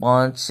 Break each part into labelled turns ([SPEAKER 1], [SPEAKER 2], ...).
[SPEAKER 1] 5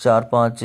[SPEAKER 1] 4-5